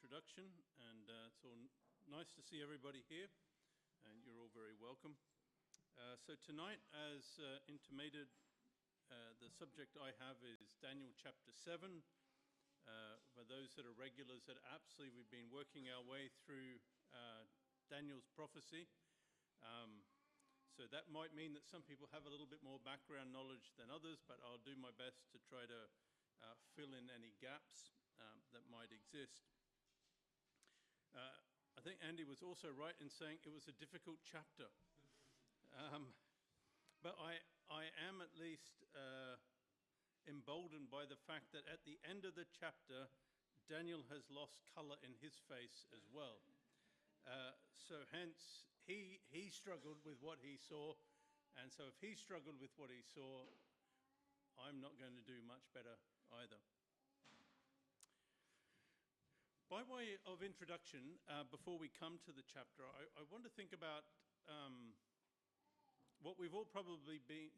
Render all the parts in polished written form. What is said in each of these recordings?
introduction, and it's all nice to see everybody here, and you're all very welcome. So tonight, as intimated, the subject I have is Daniel chapter 7. For those that are regulars at APSLE, we've been working our way through Daniel's prophecy. So that might mean that some people have a little bit more background knowledge than others, but I'll do my best to try to fill in any gaps that might exist. I think Andy was also right in saying it was a difficult chapter. But I am at least emboldened by the fact that at the end of the chapter, Daniel has lost color in his face as well. So hence, he struggled with what he saw, and so if he struggled with what he saw, I'm not going to do much better either. By way of introduction, before we come to the chapter, I want to think about what we've all probably been,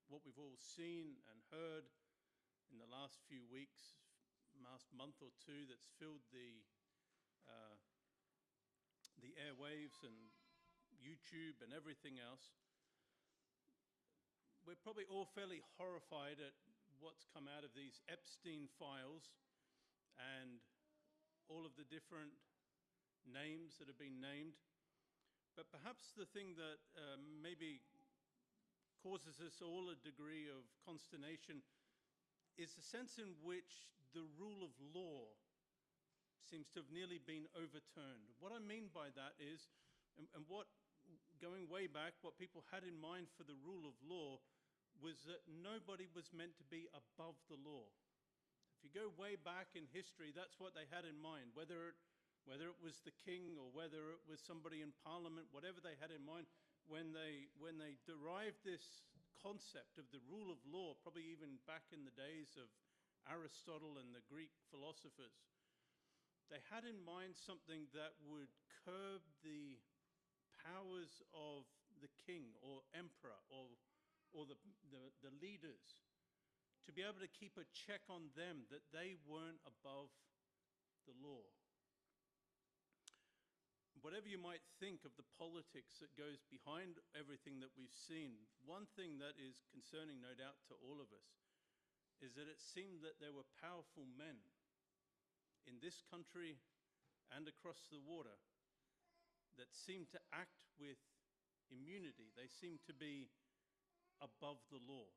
what we've all seen and heard in the last few weeks, last month or two, that's filled the airwaves and YouTube and everything else. We're probably all fairly horrified at what's come out of these Epstein files and all of the different names that have been named. But perhaps the thing that maybe causes us all a degree of consternation is the sense in which the rule of law seems to have nearly been overturned. What I mean by that is, and what, going way back, what people had in mind for the rule of law was that nobody was meant to be above the law. If you go way back in history, that's what they had in mind, whether it was the king or whether it was somebody in parliament, whatever they had in mind, when they derived this concept of the rule of law, probably even back in the days of Aristotle and the Greek philosophers, they had in mind something that would curb the powers of the king or emperor or the leaders, to be able to keep a check on them, that they weren't above the law. Whatever you might think of the politics that goes behind everything that we've seen, one thing that is concerning, no doubt, to all of us, is that it seemed that there were powerful men in this country and across the water that seemed to act with immunity. They seemed to be above the law.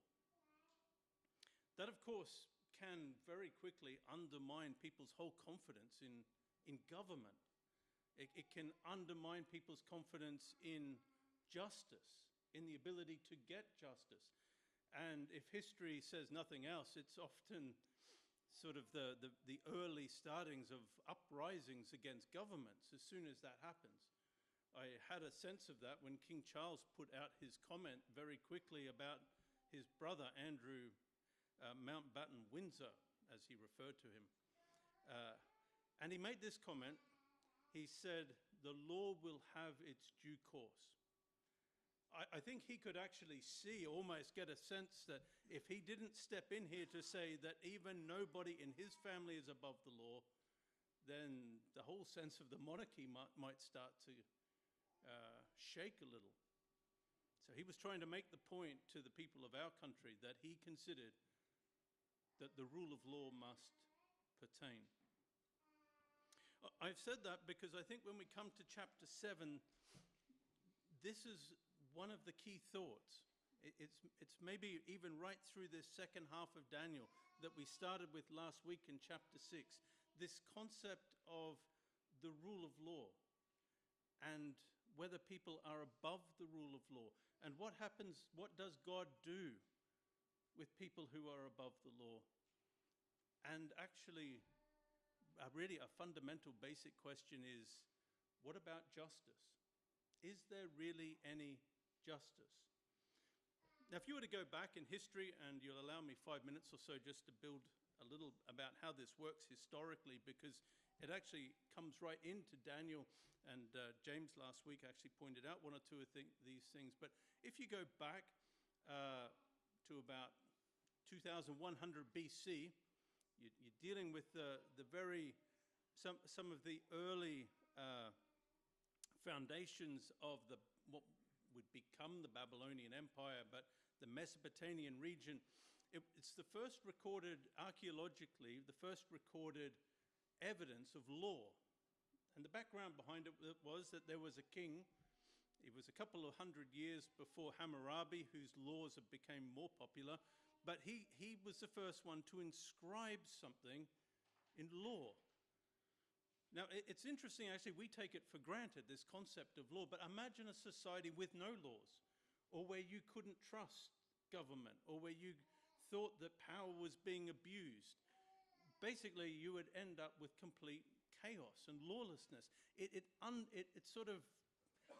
That, of course, can very quickly undermine people's whole confidence in government. It can undermine people's confidence in justice, in the ability to get justice. And if history says nothing else, it's often sort of the early startings of uprisings against governments as soon as that happens. I had a sense of that when King Charles put out his comment very quickly about his brother, Andrew Mountbatten Windsor, as he referred to him. And he made this comment. He said, "The law will have its due course." I think he could actually see, almost get a sense that if he didn't step in here to say that even nobody in his family is above the law, then the whole sense of the monarchy might start to shake a little. So he was trying to make the point to the people of our country that he considered that the rule of law must pertain. I've said that because I think when we come to chapter 7, this is one of the key thoughts. It's maybe even right through this second half of Daniel that we started with last week in chapter 6, this concept of the rule of law and whether people are above the rule of law. And what happens, what does God do with people who are above the law? And actually, really a fundamental basic question is, what about justice? Is there really any justice? Now, if you were to go back in history, and you'll allow me 5 minutes or so just to build a little about how this works historically, because it actually comes right into Daniel, and James last week actually pointed out one or two of these things. But if you go back to about 2100 BC, You're dealing with some of the early foundations of what would become the Babylonian Empire, but the Mesopotamian region. It's the first recorded, archaeologically, the first recorded evidence of law. And the background behind it was that there was a king. It was a couple of hundred years before Hammurabi, whose laws have become more popular. But he was the first one to inscribe something in law. Now, it's interesting, actually, we take it for granted, this concept of law. But imagine a society with no laws, or where you couldn't trust government, or where you thought that power was being abused. Basically, you would end up with complete chaos and lawlessness. It sort of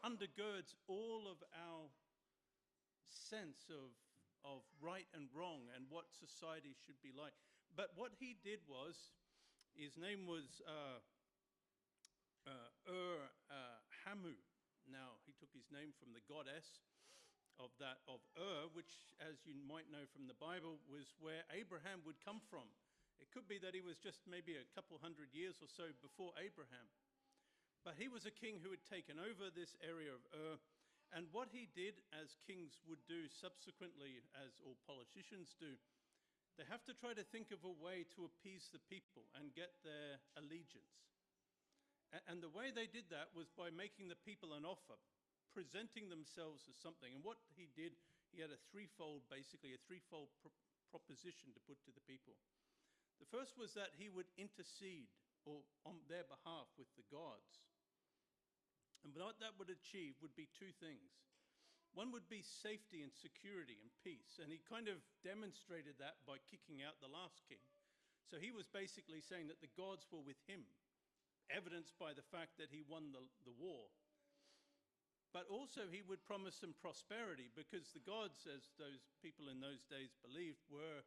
undergirds all of our sense of right and wrong and what society should be like. But what he did was, his name was Hamu. Now, he took his name from the goddess of which, as you might know from the Bible, was where Abraham would come from. It could be that he was just maybe a couple hundred years or so before Abraham. But he was a king who had taken over this area of and what he did, as kings would do subsequently, as all politicians do, they have to try to think of a way to appease the people and get their allegiance. And the way they did that was by making the people an offer, presenting themselves as something. And what he did, he had a threefold proposition to put to the people. The first was that he would intercede on their behalf with the gods. And what that would achieve would be two things. One would be safety and security and peace. And he kind of demonstrated that by kicking out the last king. So he was basically saying that the gods were with him, evidenced by the fact that he won the war. But also he would promise them prosperity, because the gods, as those people in those days believed, were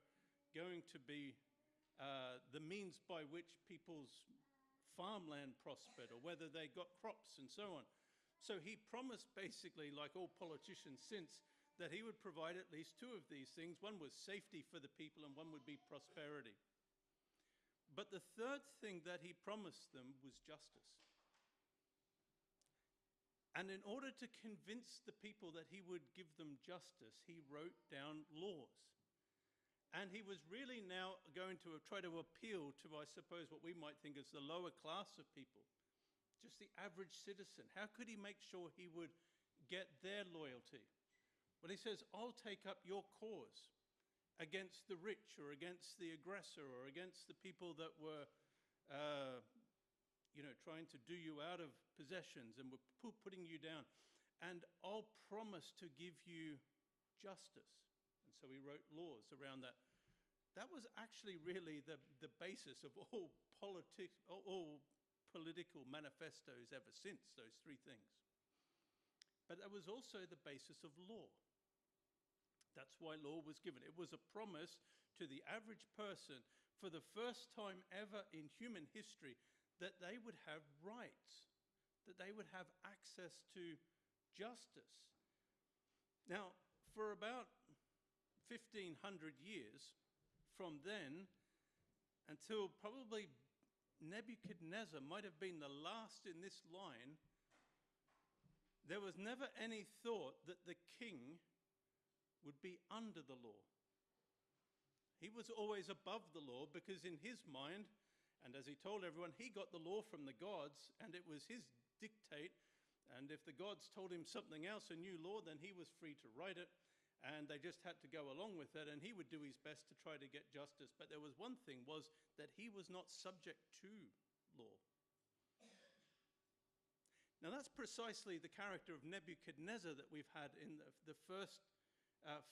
going to be the means by which people's farmland prospered, or whether they got crops and so on. So he promised, basically, like all politicians since, that he would provide at least two of these things. One was safety for the people, and one would be prosperity. But the third thing that he promised them was justice. And in order to convince the people that he would give them justice, he wrote down laws. And he was really now going to try to appeal to, I suppose, what we might think is the lower class of people, just the average citizen. How could he make sure he would get their loyalty? Well, he says, I'll take up your cause against the rich, or against the aggressor, or against the people that were trying to do you out of possessions and were putting you down. And I'll promise to give you justice. And so he wrote laws around that. That was actually really the basis of all political manifestos ever since, those three things. But that was also the basis of law. That's why law was given. It was a promise to the average person, for the first time ever in human history, that they would have rights, that they would have access to justice. Now, for about 1,500 years from then until probably Nebuchadnezzar might have been the last in this line, there was never any thought that the king would be under the law. He was always above the law, because in his mind, and as he told everyone, he got the law from the gods, and it was his dictate. And if the gods told him something else, a new law, then he was free to write it, and they just had to go along with it, and he would do his best to try to get justice. But there was one thing, was that he was not subject to law. Now, that's precisely the character of Nebuchadnezzar that we've had in the first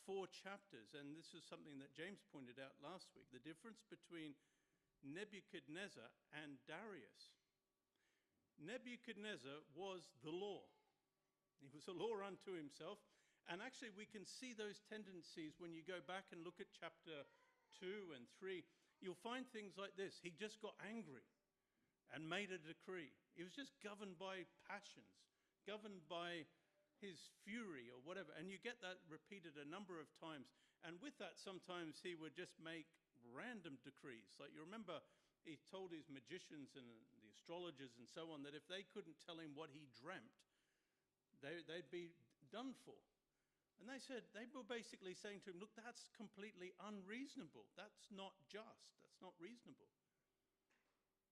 4 chapters, and this is something that James pointed out last week, the difference between Nebuchadnezzar and Darius. Nebuchadnezzar was the law. He was a law unto himself. And actually, we can see those tendencies when you go back and look at chapter 2 and 3. You'll find things like this. He just got angry and made a decree. He was just governed by passions, governed by his fury or whatever. And you get that repeated a number of times. And with that, sometimes he would just make random decrees. Like, you remember, he told his magicians and the astrologers and so on that if they couldn't tell him what he dreamt, they'd be done for. And they were basically saying to him, look, that's completely unreasonable. That's not just. That's not reasonable.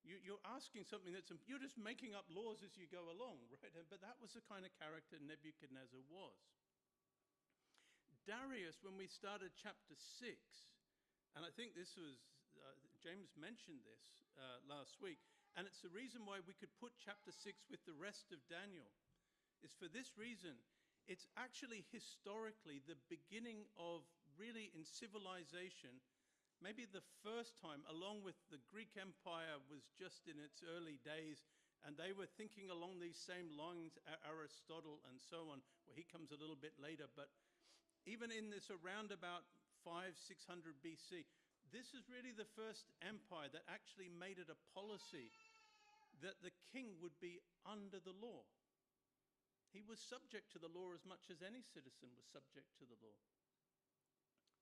You're asking something you're just making up laws as you go along, right? But that was the kind of character Nebuchadnezzar was. Darius, when we started chapter 6, and I think this was, James mentioned this last week, and it's the reason why we could put chapter 6 with the rest of Daniel, is for this reason. It's actually historically the beginning of, really in civilization, maybe the first time, along with the Greek Empire was just in its early days, and they were thinking along these same lines, Aristotle and so on, where he comes a little bit later. But even in this around about 500-600 BC, this is really the first empire that actually made it a policy that the king would be under the law. He was subject to the law as much as any citizen was subject to the law.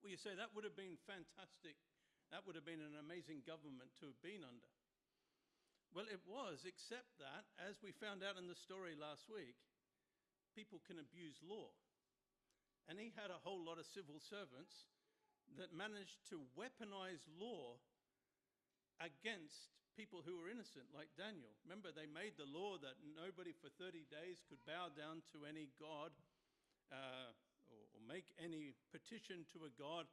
Well, you say that would have been fantastic. That would have been an amazing government to have been under. Well, it was, except that, as we found out in the story last week, people can abuse law. And he had a whole lot of civil servants that managed to weaponize law against people who were innocent, like Daniel. Remember, they made the law that nobody for 30 days could bow down to any god or make any petition to a god,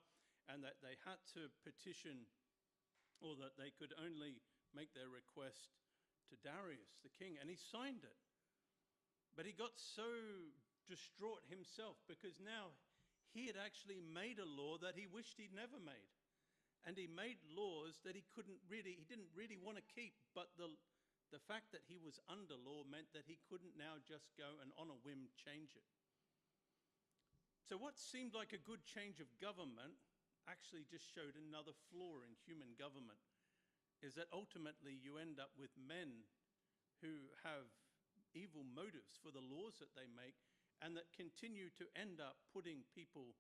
and that they had to petition, or that they could only make their request to Darius, the king, and he signed it. But he got so distraught himself because now he had actually made a law that he wished he'd never made. And he made laws that he didn't really want to keep, but the fact that he was under law meant that he couldn't now just go and on a whim change it. So what seemed like a good change of government actually just showed another flaw in human government, is that ultimately you end up with men who have evil motives for the laws that they make, and that continue to end up putting people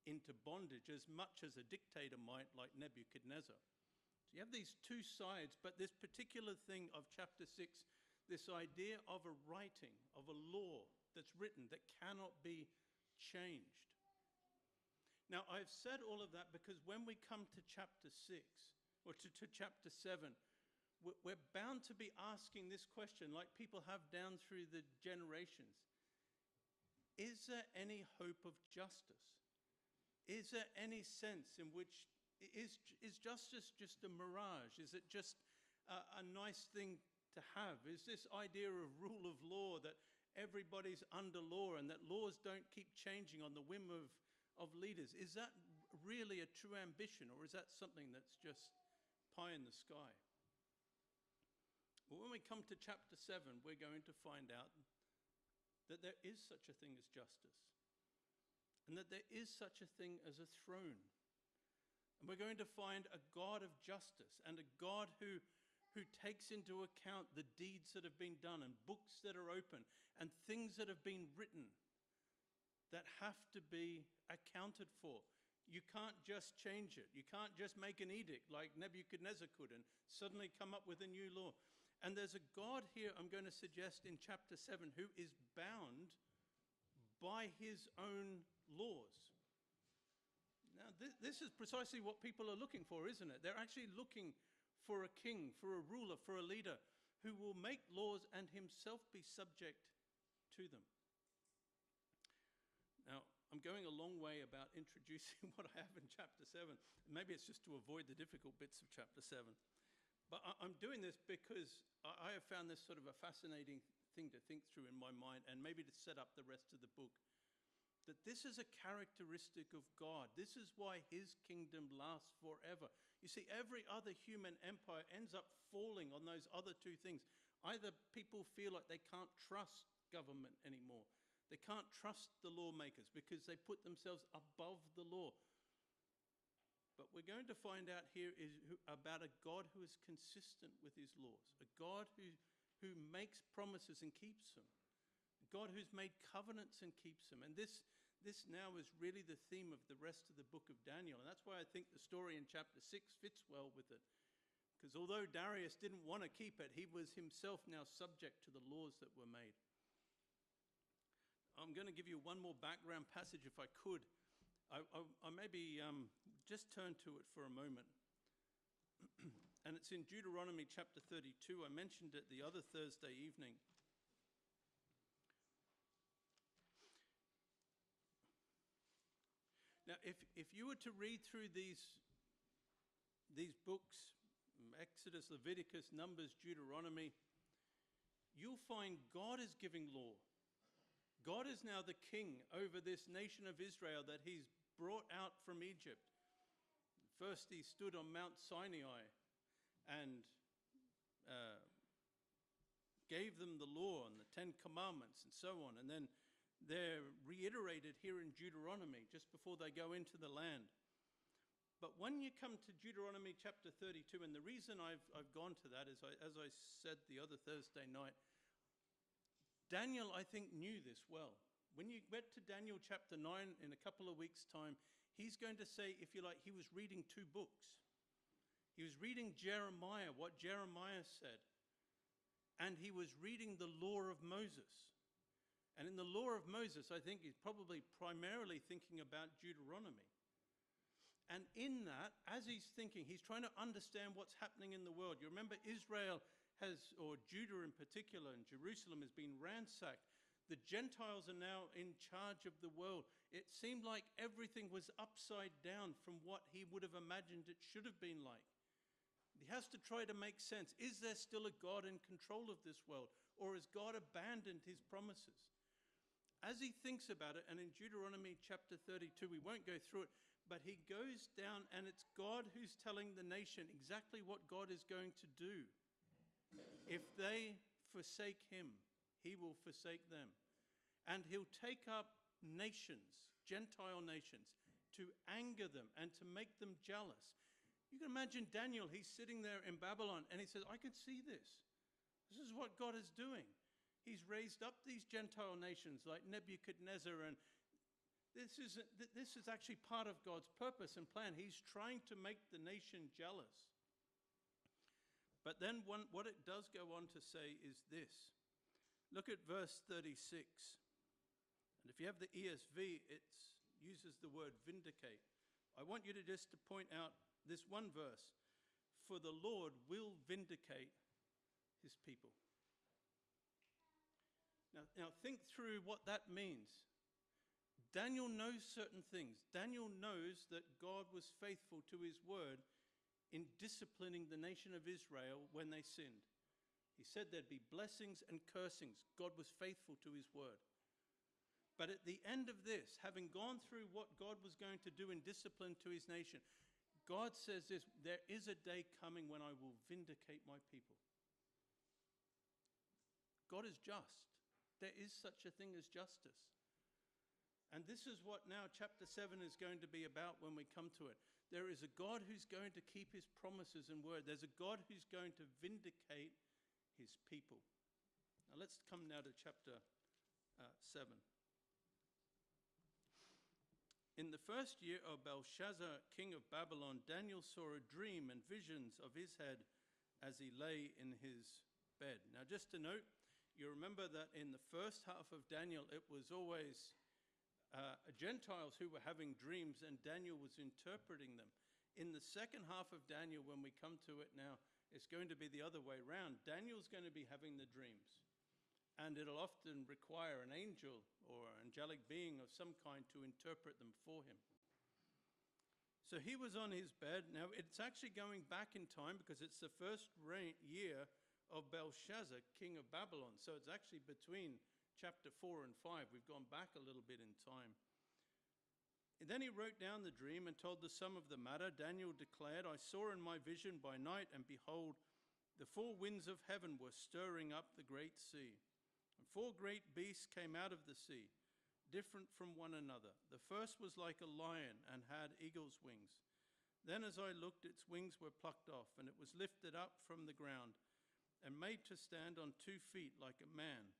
into bondage as much as a dictator might, like Nebuchadnezzar. So you have these two sides, but this particular thing of chapter 6, this idea of a writing, of a law that's written that cannot be changed. Now, I've said all of that because when we come to chapter 6, or to chapter 7, we're bound to be asking this question, like people have down through the generations. Is there any hope of justice? Is there any sense in which, is justice just a mirage? Is it just a nice thing to have? Is this idea of rule of law, that everybody's under law and that laws don't keep changing on the whim of leaders, is that really a true ambition, or is that something that's just pie in the sky? Well, when we come to chapter 7, we're going to find out that there is such a thing as justice, and that there is such a thing as a throne. And we're going to find a God of justice, and a God who takes into account the deeds that have been done, and books that are open, and things that have been written that have to be accounted for. You can't just change it. You can't just make an edict like Nebuchadnezzar could and suddenly come up with a new law. And there's a God here, I'm going to suggest in chapter 7, who is bound by his own laws. Now, this is precisely what people are looking for, isn't it? They're actually looking for a king, for a ruler, for a leader who will make laws and himself be subject to them. Now, I'm going a long way about introducing what I have in chapter 7. Maybe it's just to avoid the difficult bits of chapter 7. But I'm doing this because I have found this sort of a fascinating thing to think through in my mind, and maybe to set up the rest of the book. That this is a characteristic of God. This is why his kingdom lasts forever. You see, every other human empire ends up falling on those other two things. Either people feel like they can't trust government anymore. They can't trust the lawmakers because they put themselves above the law. But we're going to find out here about a God who is consistent with his laws, a God who makes promises and keeps them, a God who's made covenants and keeps them. And this this now is really the theme of the rest of the book of Daniel. And that's why I think the story in chapter 6 fits well with it. Because although Darius didn't want to keep it, he was himself now subject to the laws that were made. I'm going to give you one more background passage if I could. I maybe just turn to it for a moment. And it's in Deuteronomy chapter 32. I mentioned it the other Thursday evening. Now, if you were to read through these books, Exodus, Leviticus, Numbers, Deuteronomy, you'll find God is giving law. God is now the king over this nation of Israel that he's brought out from Egypt. First, he stood on Mount Sinai and gave them the law and the 10 Commandments and so on. And then they're reiterated here in Deuteronomy just before they go into the land. But when you come to Deuteronomy chapter 32, and the reason I've gone to that is, as I said the other Thursday night, Daniel, I think, knew this well. When you get to Daniel chapter 9 in a couple of weeks' time, he's going to say, if you like, he was reading two books. He was reading Jeremiah, what Jeremiah said, and he was reading the law of Moses. And in the law of Moses, I think he's probably primarily thinking about Deuteronomy. And in that, as he's thinking, he's trying to understand what's happening in the world. You remember Israel has, or Judah in particular, and Jerusalem has been ransacked. The Gentiles are now in charge of the world. It seemed like everything was upside down from what he would have imagined it should have been like. He has to try to make sense. Is there still a God in control of this world? Or has God abandoned his promises? As he thinks about it, and in Deuteronomy chapter 32, we won't go through it, but he goes down and it's God who's telling the nation exactly what God is going to do. If they forsake him, he will forsake them. And he'll take up nations, Gentile nations, to anger them and to make them jealous. You can imagine Daniel, he's sitting there in Babylon and he says, I can see this. This is what God is doing. He's raised up these Gentile nations like Nebuchadnezzar, and this is actually part of God's purpose and plan. He's trying to make the nation jealous. But then what it does go on to say is this. Look at verse 36. And if you have the ESV, it uses the word vindicate. I want you to just to point out this one verse. For the Lord will vindicate his people. Now think through what that means. Daniel knows certain things. Daniel knows that God was faithful to his word in disciplining the nation of Israel when they sinned. He said there'd be blessings and cursings. God was faithful to his word. But at the end of this, having gone through what God was going to do in discipline to his nation, God says this, there is a day coming when I will vindicate my people. God is just. There is such a thing as justice. And this is what now chapter 7 is going to be about when we come to it. There is a God who's going to keep his promises and word. There's a God who's going to vindicate his people. Now let's come now to chapter 7. In the first year of Belshazzar, king of Babylon, Daniel saw a dream and visions of his head as he lay in his bed. Now just to note, you remember that in the first half of Daniel, it was always Gentiles who were having dreams and Daniel was interpreting them. In the second half of Daniel, when we come to it now, it's going to be the other way around. Daniel's going to be having the dreams. And it'll often require an angel or angelic being of some kind to interpret them for him. So he was on his bed. Now, it's actually going back in time because it's the first year of Belshazzar, king of Babylon. So it's actually between chapter 4 and 5. We've gone back a little bit in time. And then he wrote down the dream and told the sum of the matter. Daniel declared, I saw in my vision by night, and behold, the four winds of heaven were stirring up the great sea. And four great beasts came out of the sea, different from one another. The first was like a lion and had eagle's wings. Then as I looked, its wings were plucked off, and it was lifted up from the ground and made to stand on 2 feet like a man.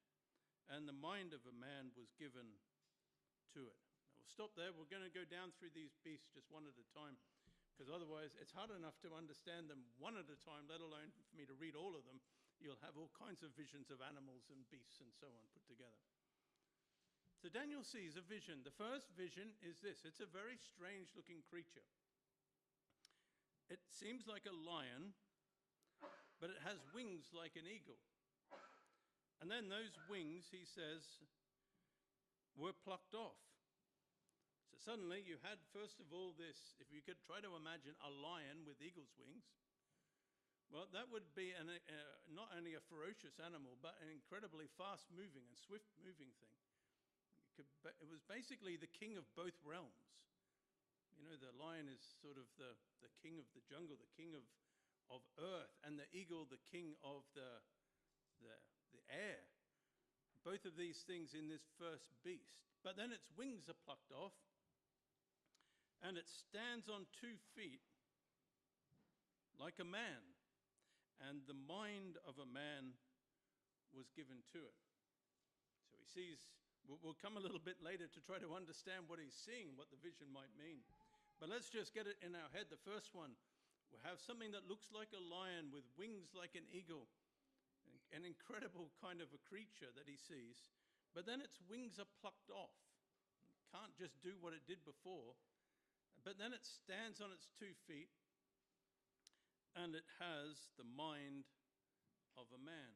And the mind of a man was given to it. Now we'll We'll stop there. We're going to go down through these beasts just one at a time, because otherwise it's hard enough to understand them one at a time, let alone for me to read all of them. You'll have all kinds of visions of animals and beasts and so on put together. So Daniel sees a vision. The first vision is this. It's a very strange looking creature. It seems like a lion, but it has wings like an eagle. And then those wings, he says, were plucked off. So suddenly you had, first of all, this, if you could try to imagine a lion with eagle's wings, well, that would be not only a ferocious animal, but an incredibly fast-moving and swift-moving thing. It was basically the king of both realms. You know, the lion is sort of the king of the jungle, the king of earth, and the eagle, the king of the air. Both of these things in this first beast. But then its wings are plucked off, and it stands on 2 feet like a man, and the mind of a man was given to it. So he sees. We'll come a little bit later to try to understand what he's seeing, what the vision might mean. But let's just get it in our head. The first one, we have something that looks like a lion with wings like an eagle, an incredible kind of a creature that he sees. But then its wings are plucked off. It can't just do what it did before. But then it stands on its 2 feet, and it has the mind of a man.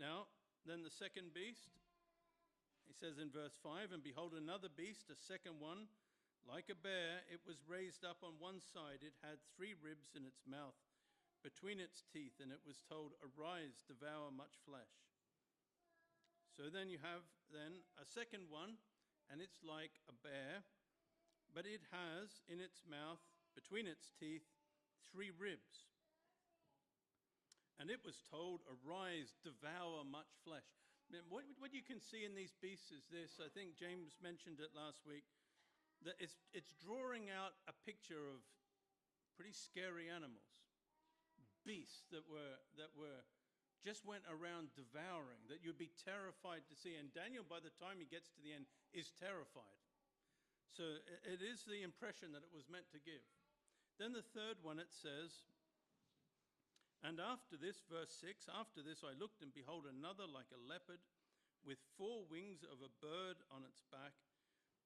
Now, then the second beast, he says in verse 5, and behold, another beast, a second one, like a bear. It was raised up on one side. It had 3 ribs in its mouth between its teeth, and it was told, arise, devour much flesh. So then you have then a second one, and it's like a bear, but it has in its mouth, between its teeth, 3 ribs. And it was told, arise, devour much flesh. What you can see in these beasts is this. I think James mentioned it last week, that it's drawing out a picture of pretty scary animals, beasts that just went around devouring, that you'd be terrified to see. And Daniel, by the time he gets to the end, is terrified. So it is the impression that it was meant to give. Then the third one, it says, and after this, verse 6, after this I looked, and behold, another like a leopard, with 4 wings of a bird on its back.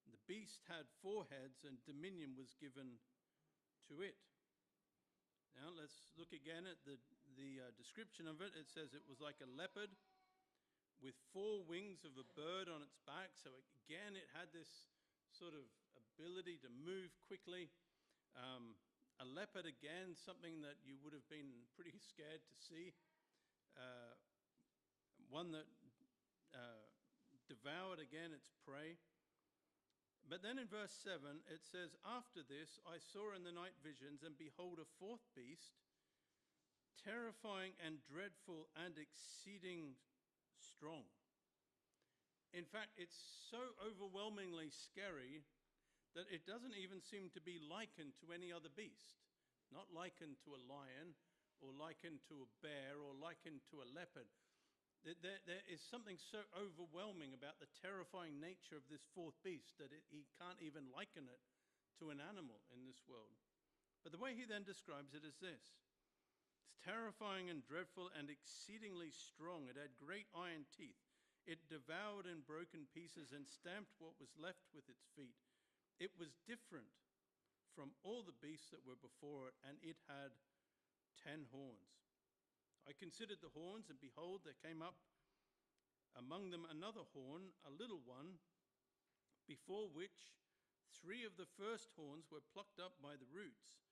The beast had 4 heads, and dominion was given to it. Now let's look again at the description of it. It says it was like a leopard with 4 wings of a bird on its back. So again, it had this sort of ability to move quickly. A leopard, again, something that you would have been pretty scared to see. One that devoured, again, its prey. But then in verse 7, it says, after this I saw in the night visions, and behold, a 4th beast, terrifying and dreadful and exceeding strong. In fact, it's so overwhelmingly scary that it doesn't even seem to be likened to any other beast. Not likened to a lion, or likened to a bear, or likened to a leopard. There is something so overwhelming about the terrifying nature of this 4th beast that he can't even liken it to an animal in this world. But the way he then describes it is this. It's terrifying and dreadful and exceedingly strong. It had great iron teeth. It devoured in broken pieces and stamped what was left with its feet. It was different from all the beasts that were before it, and it had 10 horns. I considered the horns, and behold, there came up among them another horn, a little one, before which 3 of the first horns were plucked up by the roots.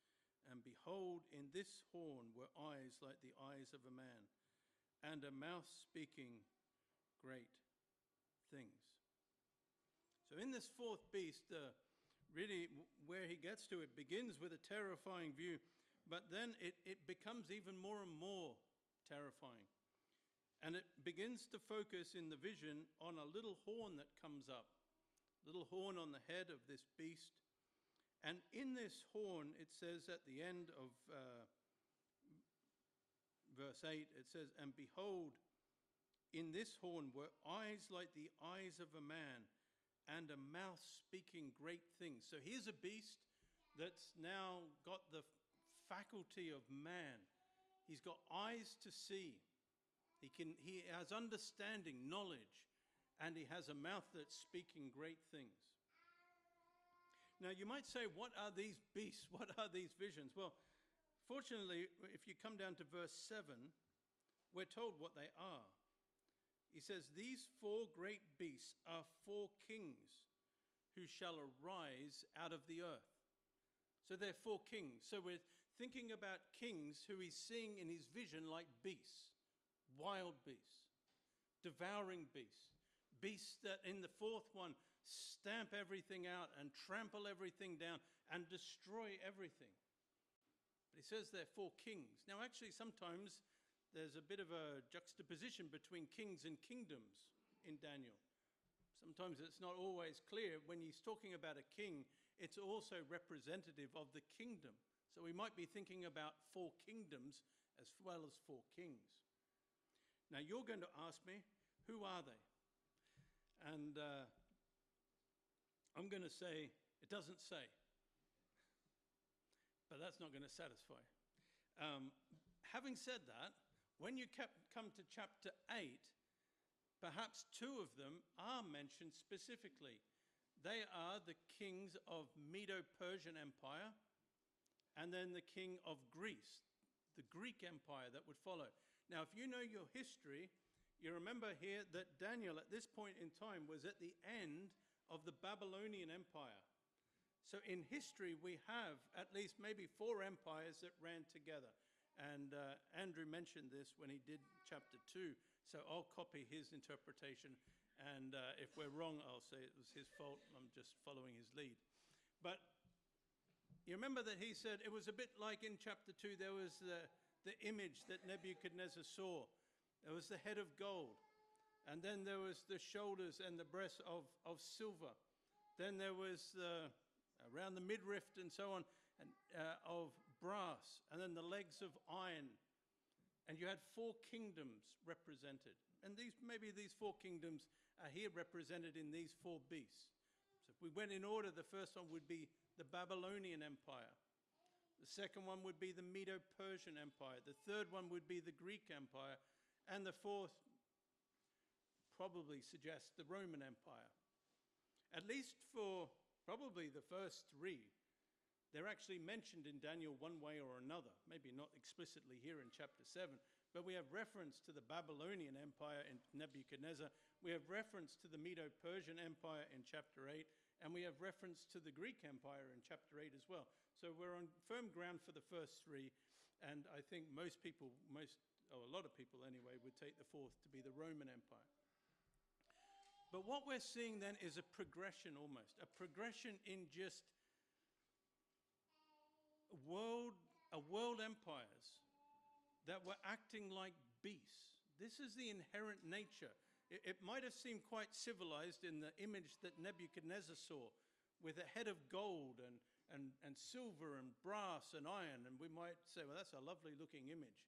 And behold, in this horn were eyes like the eyes of a man, and a mouth speaking great things. So in this 4th beast, really where he gets to, it begins with a terrifying view, but then it becomes even more and more terrifying. And it begins to focus in the vision on a little horn that comes up, little horn on the head of this beast. And in this horn, it says at the end of verse 8, it says, and behold, in this horn were eyes like the eyes of a man, and a mouth speaking great things. So here's a beast that's now got the faculty of man. He's got eyes to see. He has understanding, knowledge, and he has a mouth that's speaking great things. Now you might say, what are these beasts? What are these visions? Well, fortunately, if you come down to verse 7, we're told what they are. He says, these 4 great beasts are 4 kings who shall arise out of the earth. So they're 4 kings. So we're thinking about kings who he's seeing in his vision like beasts, wild beasts, devouring beasts, beasts that in the 4th one stamp everything out and trample everything down and destroy everything. But he says they're 4 kings. Now actually sometimes there's a bit of a juxtaposition between kings and kingdoms in Daniel. Sometimes it's not always clear. When he's talking about a king, it's also representative of the kingdom. So we might be thinking about 4 kingdoms as well as 4 kings. Now you're going to ask me, who are they? And I'm going to say, it doesn't say. But that's not going to satisfy. Having said that, when you come to chapter 8, perhaps 2 of them are mentioned specifically. They are the kings of Medo-Persian Empire and then the king of Greece, the Greek Empire that would follow. Now, if you know your history, you remember here that Daniel at this point in time was at the end of the Babylonian Empire. So in history, we have at least maybe 4 empires that ran together. And Andrew mentioned this when he did chapter 2, so I'll copy his interpretation. And if we're wrong, I'll say it was his fault. I'm just following his lead. But you remember that he said it was a bit like in chapter 2, there was the image that Nebuchadnezzar saw. There was the head of gold. And then there was the shoulders and the breasts of silver. Then there was around the midriff and so on, and of brass. And then the legs of iron. And you had 4 kingdoms represented. And maybe these 4 kingdoms are here represented in these 4 beasts. So if we went in order, the first one would be the Babylonian Empire. The second one would be the Medo-Persian Empire. The third one would be the Greek Empire. And the 4th probably suggests the Roman Empire. At least for probably the first 3, they're actually mentioned in Daniel one way or another. Maybe not explicitly here in chapter 7, but we have reference to the Babylonian Empire in Nebuchadnezzar. We have reference to the Medo-Persian Empire in chapter 8, and we have reference to the Greek Empire in chapter 8 as well. So we're on firm ground for the first 3, and I think most people, a lot of people anyway, would take the 4th to be the Roman Empire. But what we're seeing then is a progression almost, a progression in just world empires that were acting like beasts. This is the inherent nature. It might have seemed quite civilized in the image that Nebuchadnezzar saw, with a head of gold and silver and brass and iron, and we might say, well, that's a lovely looking image.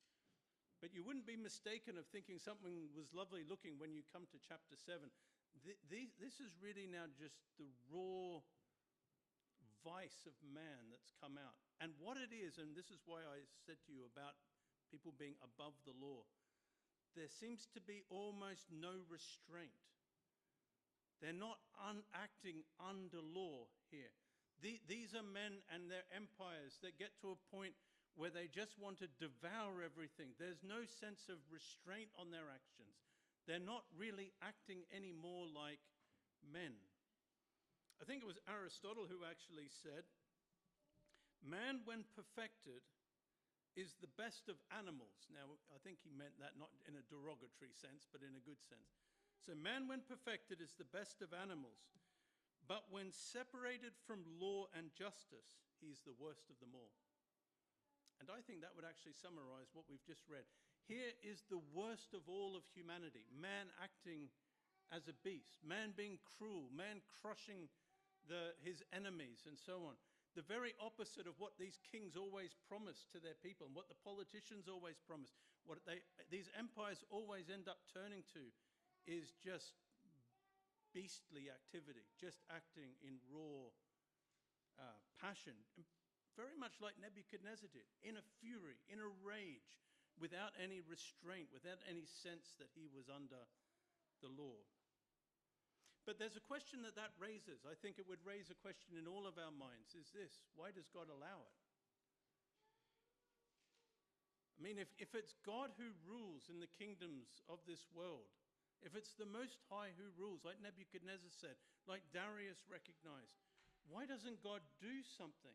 But you wouldn't be mistaken of thinking something was lovely looking when you come to chapter 7. This is really now just the raw vice of man that's come out. And what it is, and this is why I said to you about people being above the law, there seems to be almost no restraint. They're not acting under law here. These are men and their empires that get to a point where they just want to devour everything. There's no sense of restraint on their actions. They're not really acting any more like men. I think it was Aristotle who actually said, man, when perfected, is the best of animals. Now, I think he meant that not in a derogatory sense, but in a good sense. So man, when perfected, is the best of animals. But when separated from law and justice, he's the worst of them all. And I think that would actually summarize what we've just read. Here is the worst of all of humanity. Man acting as a beast. Man being cruel. Man crushing his enemies and so on. The very opposite of what these kings always promised to their people and what the politicians always promised. What these empires always end up turning to is just beastly activity, just acting in raw passion, very much like Nebuchadnezzar did, in a fury, in a rage, without any restraint, without any sense that he was under the law. But there's a question that raises. I think it would raise a question in all of our minds, is this: why does God allow it? I mean, if it's God who rules in the kingdoms of this world, if it's the Most High who rules, like Nebuchadnezzar said, like Darius recognized, why doesn't God do something?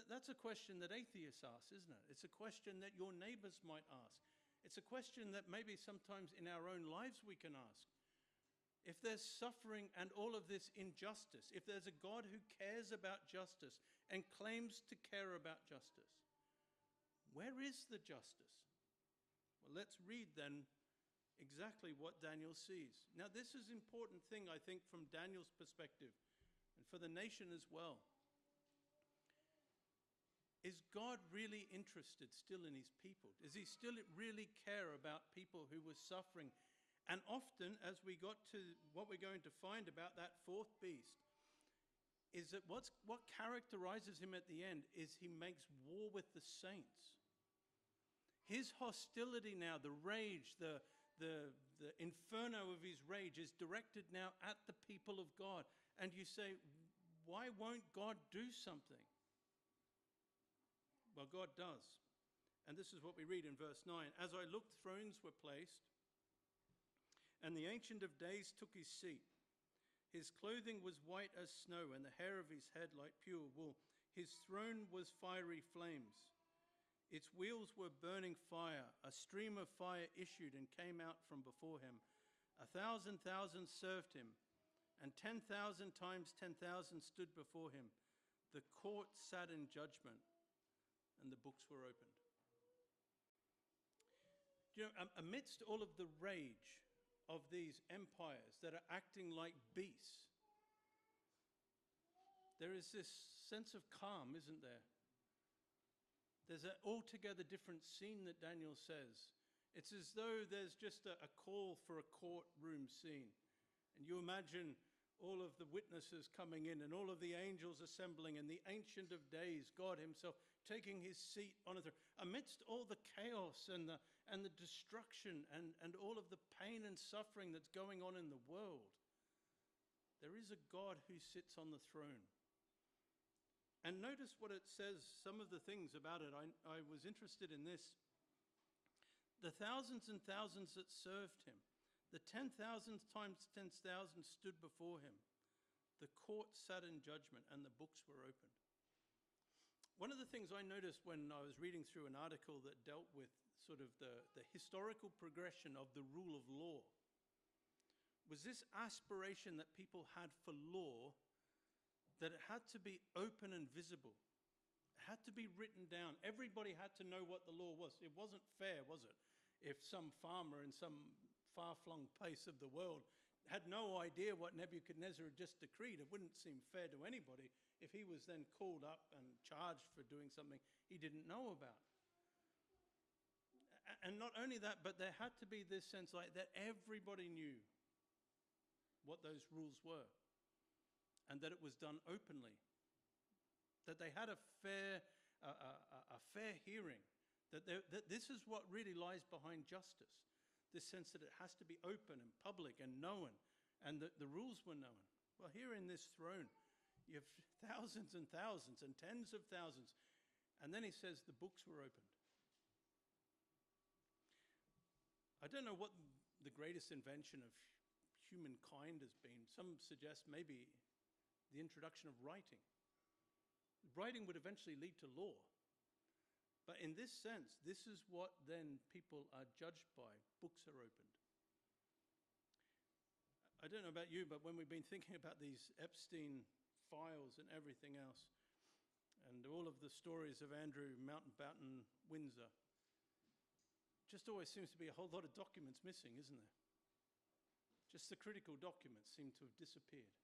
That's a question that atheists ask, isn't it? It's a question that your neighbors might ask. It's a question that maybe sometimes in our own lives we can ask. If there's suffering and all of this injustice, if there's a God who cares about justice and claims to care about justice, where is the justice? Well, let's read then exactly what Daniel sees. Now, this is an important thing, I think, from Daniel's perspective, and for the nation as well. Is God really interested still in his people? Does he still really care about people who were suffering? And often, as we got to what we're going to find about that fourth beast, is that what characterizes him at the end is he makes war with the saints. His hostility now, the rage, the inferno of his rage is directed now at the people of God. And you say, why won't God do something? Well, God does. And this is what we read in verse 9. As I looked, thrones were placed, and the Ancient of Days took his seat. His clothing was white as snow, and the hair of his head like pure wool. His throne was fiery flames. Its wheels were burning fire. A stream of fire issued and came out from before him. 1,000,000 served him, and 10,000 times 10,000 stood before him. The court sat in judgment, and the books were opened. You know, amidst all of the rage of these empires that are acting like beasts, there is this sense of calm, isn't there? There's an altogether different scene that Daniel says. It's as though there's just a call for a courtroom scene. And you imagine all of the witnesses coming in and all of the angels assembling and the Ancient of Days, God himself, taking his seat on a throne. Amidst all the chaos and the destruction and all of the pain and suffering that's going on in the world, there is a God who sits on the throne. And notice what it says, some of the things about it. I was interested in this. The thousands and thousands that served him, the 10,000 times 10,000 stood before him. The court sat in judgment, and the books were opened. One of the things I noticed when I was reading through an article that dealt with sort of the historical progression of the rule of law was this aspiration that people had for law, that it had to be open and visible. It had to be written down. Everybody had to know what the law was. It wasn't fair, was it? If some farmer in some far-flung place of the world had no idea what Nebuchadnezzar had just decreed, it wouldn't seem fair to anybody if he was then called up and charged for doing something he didn't know about. And not only that, but there had to be this sense like that everybody knew what those rules were, and that it was done openly, that they had a fair hearing, that this is what really lies behind justice, this sense that it has to be open and public and known, and that the rules were known. Well, here in this throne, you have thousands and thousands and tens of thousands, and then he says the books were opened. I don't know what the greatest invention of humankind has been. Some suggest maybe the introduction of writing. Writing would eventually lead to law. But in this sense, this is what then people are judged by. Books are opened. I don't know about you, but when we've been thinking about these Epstein files and everything else, and all of the stories of Andrew Mountbatten Windsor, just always seems to be a whole lot of documents missing, isn't there? Just the critical documents seem to have disappeared.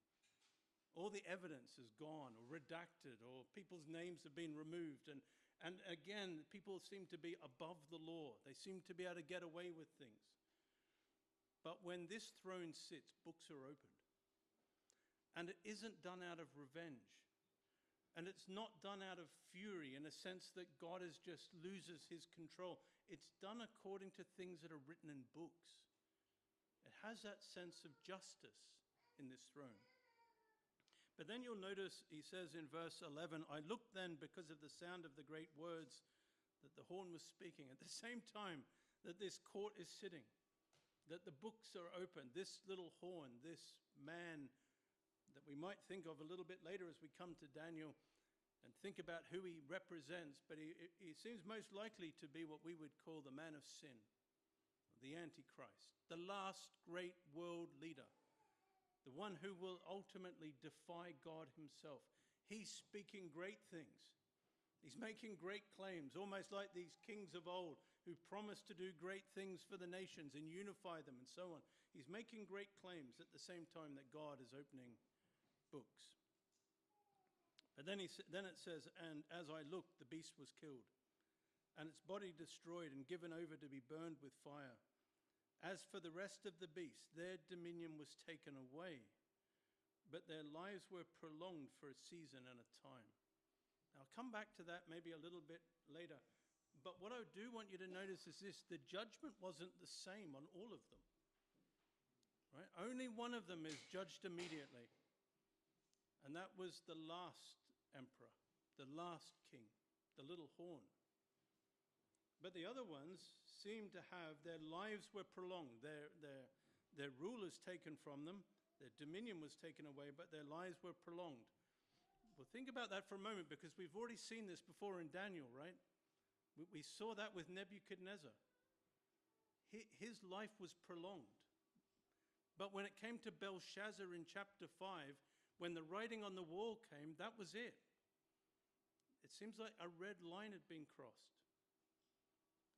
All the evidence is gone or redacted, or people's names have been removed. And again, people seem to be above the law. They seem to be able to get away with things. But when this throne sits, books are opened. And it isn't done out of revenge. And it's not done out of fury in a sense that God just loses his control. It's done according to things that are written in books. It has that sense of justice in this throne. But then you'll notice he says in verse 11, I looked then because of the sound of the great words that the horn was speaking, at the same time that this court is sitting, that the books are open, this little horn, this man that we might think of a little bit later as we come to Daniel and think about who he represents, but he seems most likely to be what we would call the man of sin, the Antichrist, the last great world leader, the one who will ultimately defy God himself. He's speaking great things. He's making great claims, almost like these kings of old who promised to do great things for the nations and unify them and so on. He's making great claims at the same time that God is opening books. But then it says, and as I looked, the beast was killed, and its body destroyed and given over to be burned with fire. As for the rest of the beasts, their dominion was taken away, but their lives were prolonged for a season and a time. Now, I'll come back to that maybe a little bit later. But what I do want you to notice is this: the judgment wasn't the same on all of them. Right? Only one of them is judged immediately. And that was the last emperor, the last king, the little horn. But the other ones seem to have, their lives were prolonged. Their rulers taken from them, their dominion was taken away, but their lives were prolonged. Well, think about that for a moment, because we've already seen this before in Daniel, right? We saw that with Nebuchadnezzar. His life was prolonged. But when it came to Belshazzar in chapter 5, when the writing on the wall came, that was it. It seems like a red line had been crossed.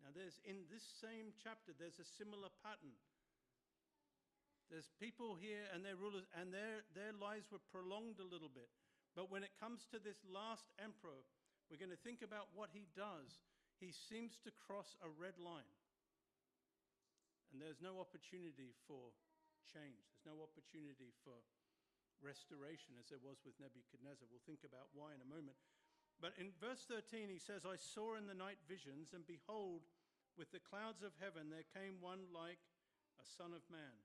Now, in this same chapter, there's a similar pattern. There's people here and their rulers, and their lives were prolonged a little bit. But when it comes to this last emperor, we're going to think about what he does. He seems to cross a red line. And there's no opportunity for change. There's no opportunity for restoration as there was with Nebuchadnezzar. We'll think about why in a moment. But in verse 13, he says, I saw in the night visions, and behold, with the clouds of heaven there came one like a son of man.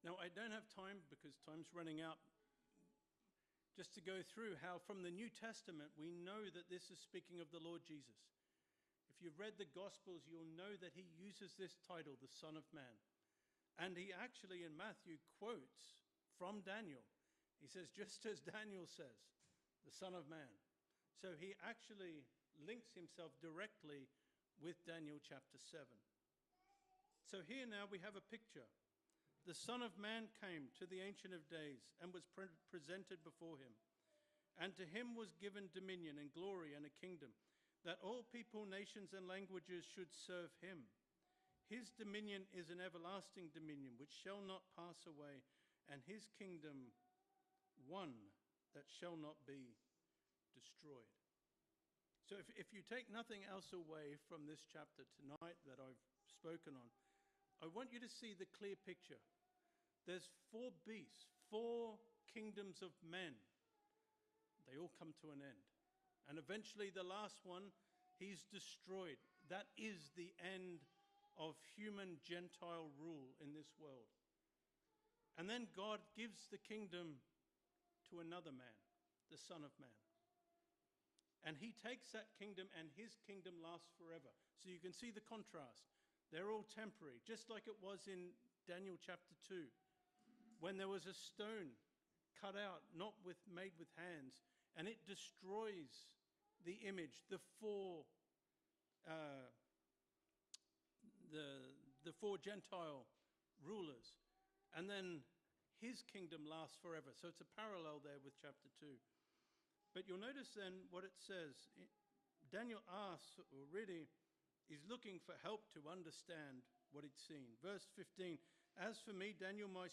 Now, I don't have time, because time's running out, just to go through how from the New Testament we know that this is speaking of the Lord Jesus. If you've read the Gospels, you'll know that he uses this title, the Son of Man. And he actually in Matthew quotes from Daniel. He says, just as Daniel says, the Son of Man. So he actually links himself directly with Daniel chapter 7. So here now we have a picture. The Son of Man came to the Ancient of Days and was presented before him. And to him was given dominion and glory and a kingdom, that all people, nations, and languages should serve him. His dominion is an everlasting dominion which shall not pass away, and his kingdom one that shall not be destroyed. So if you take nothing else away from this chapter tonight that I've spoken on, I want you to see the clear picture. There's 4 beasts, 4 kingdoms of men. They all come to an end. And eventually the last one, he's destroyed. That is the end of human Gentile rule in this world. And then God gives the kingdom to another man, the Son of Man. And he takes that kingdom, and his kingdom lasts forever. So you can see the contrast. They're all temporary, just like it was in Daniel chapter 2, when there was a stone cut out, not made with hands, and it destroys the image, the four Gentile rulers. And then his kingdom lasts forever. So it's a parallel there with chapter 2. But you'll notice then what it says. Daniel asks, or really, he's looking for help to understand what he'd seen. Verse 15, as for me, Daniel, my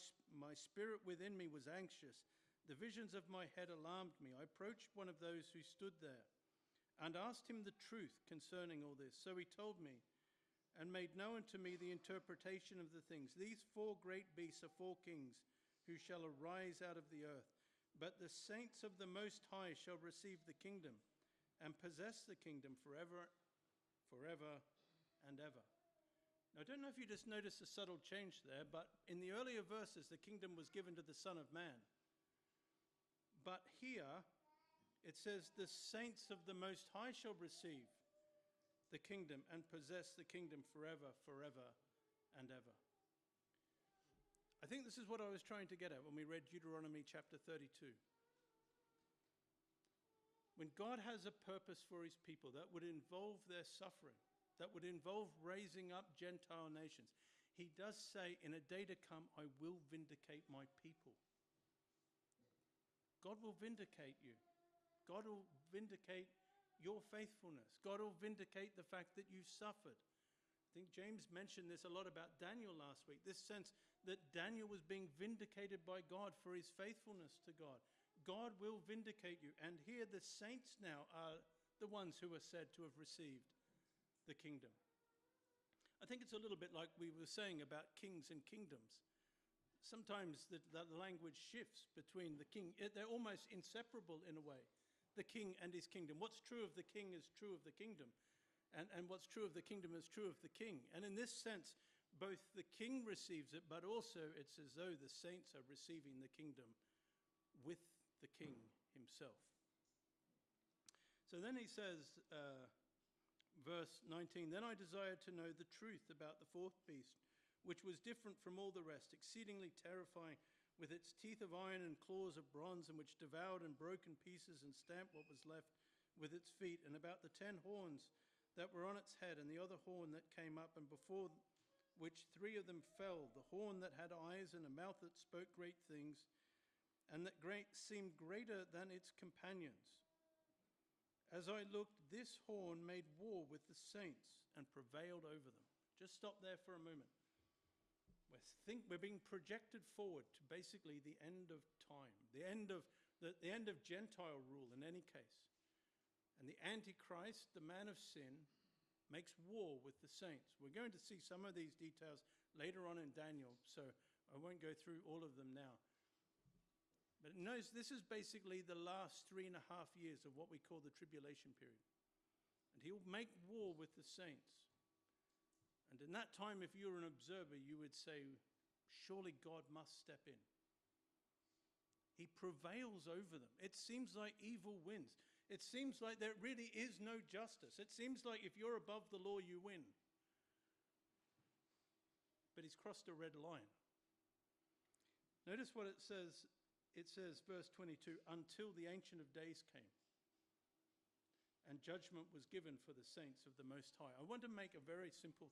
spirit within me was anxious. The visions of my head alarmed me. I approached one of those who stood there and asked him the truth concerning all this. So he told me, and made known to me the interpretation of the things. These 4 great beasts are 4 kings who shall arise out of the earth. But the saints of the Most High shall receive the kingdom and possess the kingdom forever and ever. Now, I don't know if you just noticed a subtle change there, but in the earlier verses, the kingdom was given to the Son of Man. But here, it says, the saints of the Most High shall receive the kingdom and possess the kingdom forever and ever. I think this is what I was trying to get at when we read Deuteronomy chapter 32. When God has a purpose for his people that would involve their suffering, that would involve raising up Gentile nations, he does say, in a day to come, I will vindicate my people. God will vindicate you. God will vindicate your faithfulness. God will vindicate the fact that you suffered. I think James mentioned this a lot about Daniel last week, this sense that Daniel was being vindicated by God for his faithfulness to God. God will vindicate you. And here the saints now are the ones who are said to have received the kingdom. I think it's a little bit like we were saying about kings and kingdoms. Sometimes the language shifts between the king. They're almost inseparable in a way, the king and his kingdom. What's true of the king is true of the kingdom. And what's true of the kingdom is true of the king. And in this sense, both the king receives it, but also it's as though the saints are receiving the kingdom with the king himself. So then he says, verse 19, then I desired to know the truth about the 4th beast, which was different from all the rest, exceedingly terrifying, with its teeth of iron and claws of bronze, and which devoured and broke in pieces and stamped what was left with its feet, and about the 10 horns that were on its head, and the other horn that came up, and before which 3 of them fell, the horn that had eyes and a mouth that spoke great things, and that seemed greater than its companions. As I looked, this horn made war with the saints and prevailed over them. Just stop there for a moment. We're being projected forward to basically the end of time, the end of Gentile rule in any case. And the Antichrist, the man of sin, makes war with the saints. We're going to see some of these details later on in Daniel, so I won't go through all of them now. But notice this is basically the last 3.5 years of what we call the tribulation period. And he'll make war with the saints. And in that time, if you were an observer, you would say, surely God must step in. He prevails over them. It seems like evil wins. It seems like there really is no justice. It seems like if you're above the law, you win. But he's crossed a red line. Notice what it says. It says, verse 22, until the Ancient of Days came, and judgment was given for the saints of the Most High. I want to make a very simple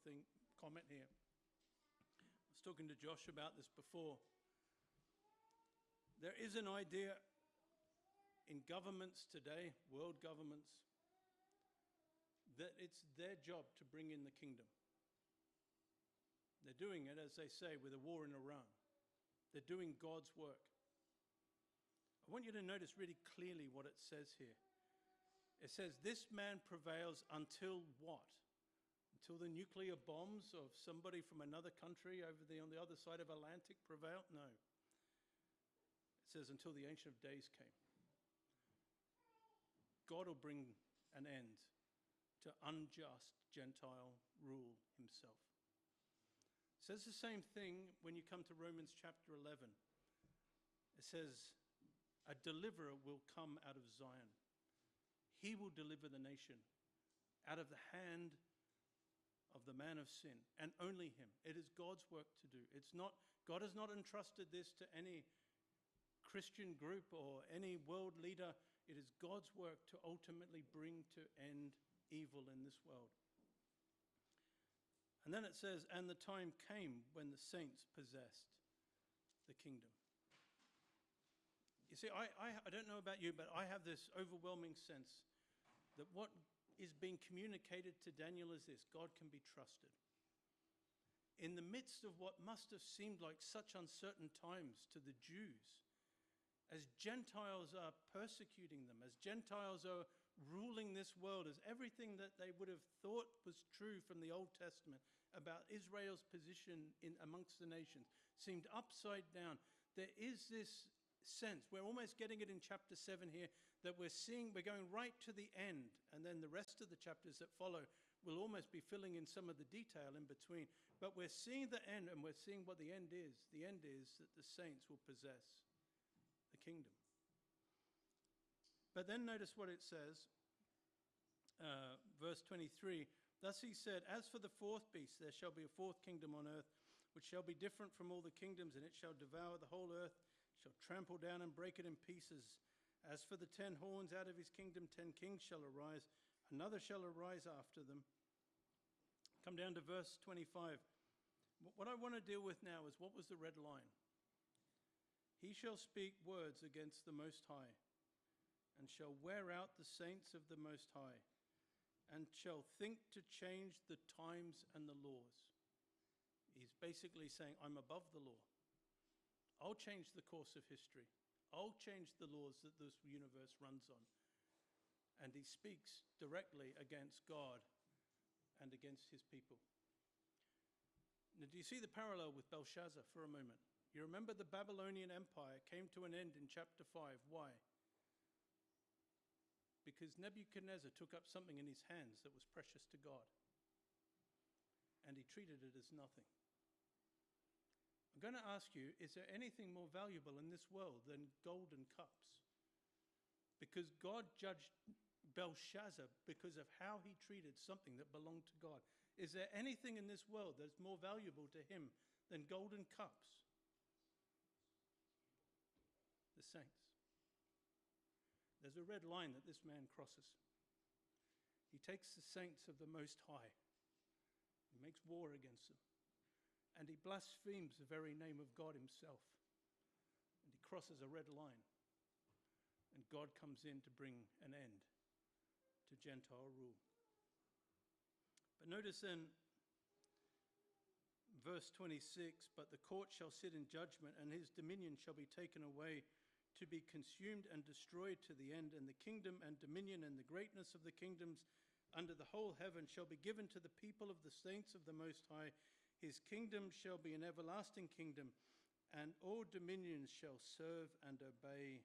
comment here. I was talking to Josh about this before. There is an idea in governments today, world governments, that it's their job to bring in the kingdom. They're doing it, as they say, with a war in Iran. They're doing God's work. I want you to notice really clearly what it says here. It says, this man prevails until what? Until the nuclear bombs of somebody from another country on the other side of Atlantic prevail? No. It says until the Ancient of Days came. God will bring an end to unjust Gentile rule himself. It says the same thing when you come to Romans chapter 11. It says, a deliverer will come out of Zion. He will deliver the nation out of the hand of the man of sin, and only him. It is God's work to do. God has not entrusted this to any Christian group or any world leader. It is God's work to ultimately bring to end evil in this world. And then it says, and the time came when the saints possessed the kingdom. You see, I don't know about you, but I have this overwhelming sense that what is being communicated to Daniel is this: God can be trusted. In the midst of what must have seemed like such uncertain times to the Jews, as Gentiles are persecuting them, as Gentiles are ruling this world, as everything that they would have thought was true from the Old Testament about Israel's position amongst the nations seemed upside down. There is this sense, we're almost getting it in chapter 7 here, that we're going right to the end, and then the rest of the chapters that follow will almost be filling in some of the detail in between. But we're seeing the end, and we're seeing what the end is. The end is that the saints will possess the kingdom. But then notice what it says, verse 23. Thus he said, as for the fourth beast, there shall be a fourth kingdom on earth, which shall be different from all the kingdoms, and it shall devour the whole earth, shall trample down and break it in pieces. As for the 10 horns, out of his kingdom 10 kings shall arise, another shall arise after them. Come down to verse 25. What I want to deal with now is, what was the red line? He shall speak words against the Most High, and shall wear out the saints of the Most High, and shall think to change the times and the laws. He's basically saying, I'm above the law. I'll change the course of history. I'll change the laws that this universe runs on. And he speaks directly against God and against his people. Now, do you see the parallel with Belshazzar for a moment? You remember the Babylonian Empire came to an end in chapter 5. Why? Because Nebuchadnezzar took up something in his hands that was precious to God, and he treated it as nothing. I'm going to ask you, is there anything more valuable in this world than golden cups? Because God judged Belshazzar because of how he treated something that belonged to God. Is there anything in this world that's more valuable to him than golden cups? The saints. There's a red line that this man crosses. He takes the saints of the Most High. He makes war against them. And he blasphemes the very name of God himself. And he crosses a red line. And God comes in to bring an end to Gentile rule. But notice then, verse 26, but the court shall sit in judgment, and his dominion shall be taken away, to be consumed and destroyed to the end. And the kingdom and dominion and the greatness of the kingdoms under the whole heaven shall be given to the people of the saints of the Most High. His kingdom shall be an everlasting kingdom, and all dominions shall serve and obey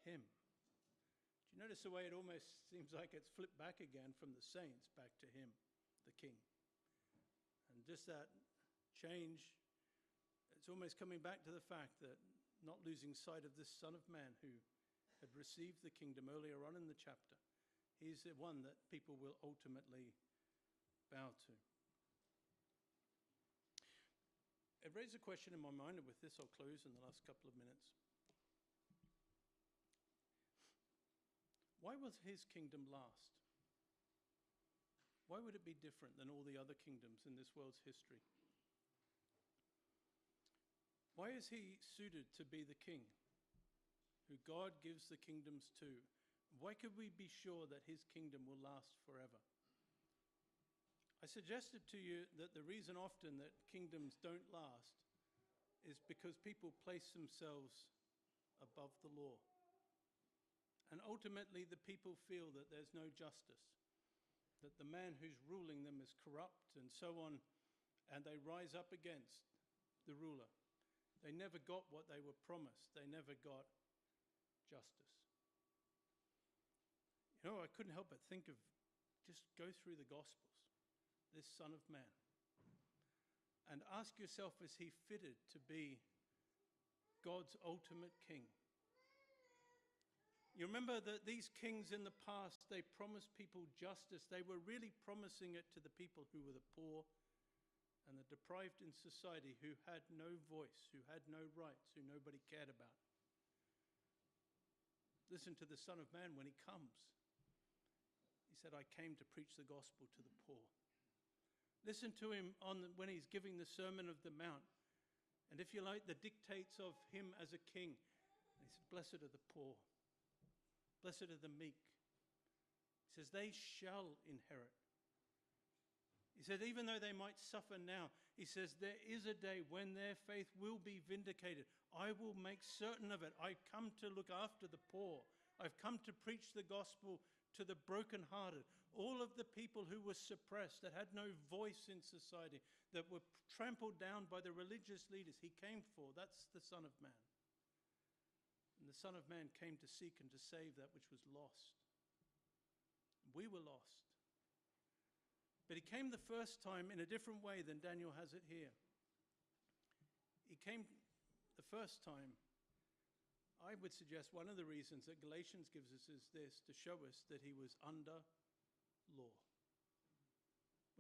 him. Do you notice the way it almost seems like it's flipped back again from the saints back to him, the king? And just that change, it's almost coming back to the fact that not losing sight of this Son of Man who had received the kingdom earlier on in the chapter. He's the one that people will ultimately bow to. It raised a question in my mind, and with this I'll close in the last couple of minutes. Why will his kingdom last? Why would it be different than all the other kingdoms in this world's history? Why is he suited to be the king who God gives the kingdoms to? Why could we be sure that his kingdom will last forever? I suggested to you that the reason often that kingdoms don't last is because people place themselves above the law. And ultimately the people feel that there's no justice, that the man who's ruling them is corrupt and so on, and they rise up against the ruler. They never got what they were promised. They never got justice. You know, I couldn't help but think of, just go through the Gospels, this Son of Man, and ask yourself, is he fitted to be God's ultimate king? You remember that these kings in the past, they promised people justice. They were really promising it to the people who were the poor and the deprived in society, who had no voice, who had no rights, who nobody cared about. Listen to the Son of Man when he comes. He said, I came to preach the gospel to the poor. Listen to him when he's giving the Sermon of the Mount. And if you like, the dictates of him as a king. And he said, blessed are the poor. Blessed are the meek. He says, they shall inherit. He said, even though they might suffer now, he says, there is a day when their faith will be vindicated. I will make certain of it. I come to look after the poor. I've come to preach the gospel to the brokenhearted, all of the people who were suppressed, that had no voice in society, that were trampled down by the religious leaders. He came for. That's the Son of Man. And the Son of Man came to seek and to save that which was lost. We were lost. But he came the first time in a different way than Daniel has it here. He came the first time, I would suggest one of the reasons that Galatians gives us is this, to show us that he was under law.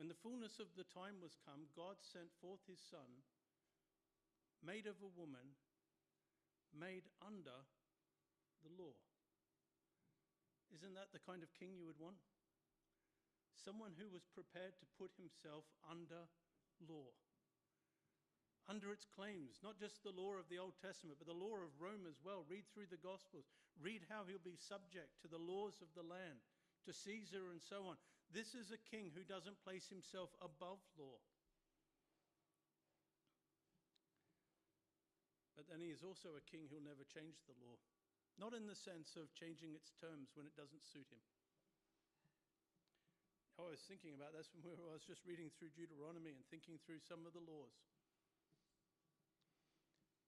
When the fullness of the time was come, God sent forth his Son, made of a woman, made under the law. Isn't that the kind of king you would want? Someone who was prepared to put himself under law, under its claims, not just the law of the Old Testament, but the law of Rome as well. Read through the Gospels. Read how he'll be subject to the laws of the land, to Caesar and so on. This is a king who doesn't place himself above law. But then he is also a king who'll never change the law. Not in the sense of changing its terms when it doesn't suit him. I was thinking about this when I was just reading through Deuteronomy and thinking through some of the laws.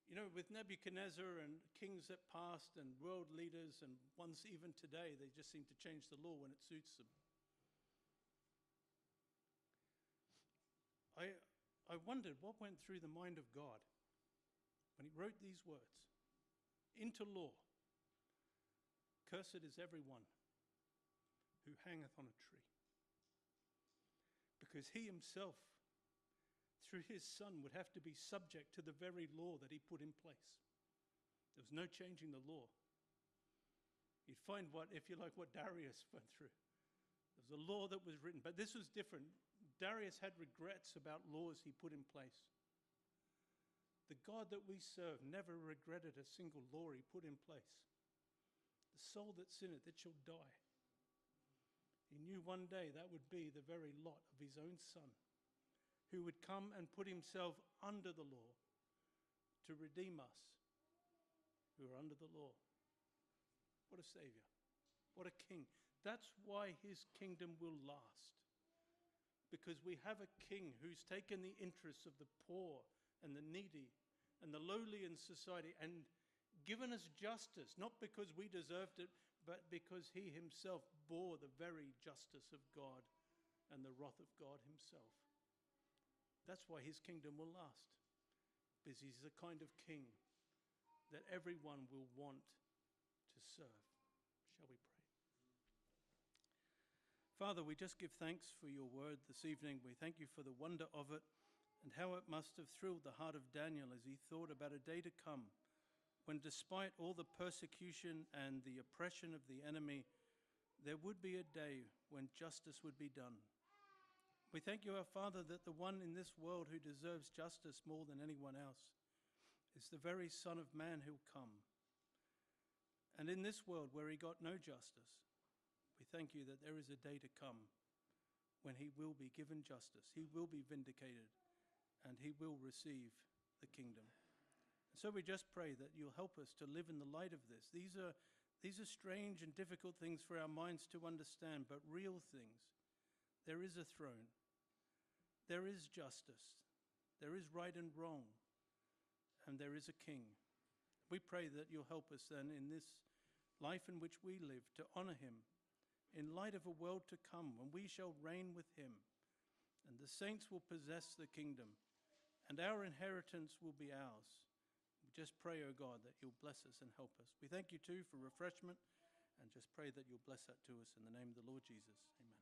You know, with Nebuchadnezzar and kings that passed and world leaders and ones even today, they just seem to change the law when it suits them. I wondered what went through the mind of God when he wrote these words into law. Cursed is everyone who hangeth on a tree. Because he himself, through his Son, would have to be subject to the very law that he put in place. There was no changing the law. You'd find what Darius went through. There was a law that was written, but this was different. Darius had regrets about laws he put in place. The God that we serve never regretted a single law he put in place. The soul that sinneth, it shall die. He knew one day that would be the very lot of his own Son, who would come and put himself under the law to redeem us who are under the law. What a Savior. What a King. That's why his kingdom will last. Because we have a King who's taken the interests of the poor and the needy and the lowly in society and given us justice, not because we deserved it, but because he himself bore the very justice of God and the wrath of God himself. That's why his kingdom will last, because he's the kind of king that everyone will want to serve. Shall we pray? Father, we just give thanks for your word this evening. We thank you for the wonder of it and how it must have thrilled the heart of Daniel as he thought about a day to come when, despite all the persecution and the oppression of the enemy, there would be a day when justice would be done. We thank you, our Father, that the one in this world who deserves justice more than anyone else is the very Son of Man who'll come. And in this world where he got no justice, we thank you that there is a day to come when he will be given justice, he will be vindicated, and he will receive the kingdom. So we just pray that you'll help us to live in the light of this. These are strange and difficult things for our minds to understand, but real things. There is a throne. There is justice. There is right and wrong. And there is a king. We pray that you'll help us then in this life in which we live to honor him in light of a world to come when we shall reign with him and the saints will possess the kingdom and our inheritance will be ours. Just pray, O God, that you'll bless us and help us. We thank you too for refreshment and just pray that you'll bless that to us in the name of the Lord Jesus. Amen.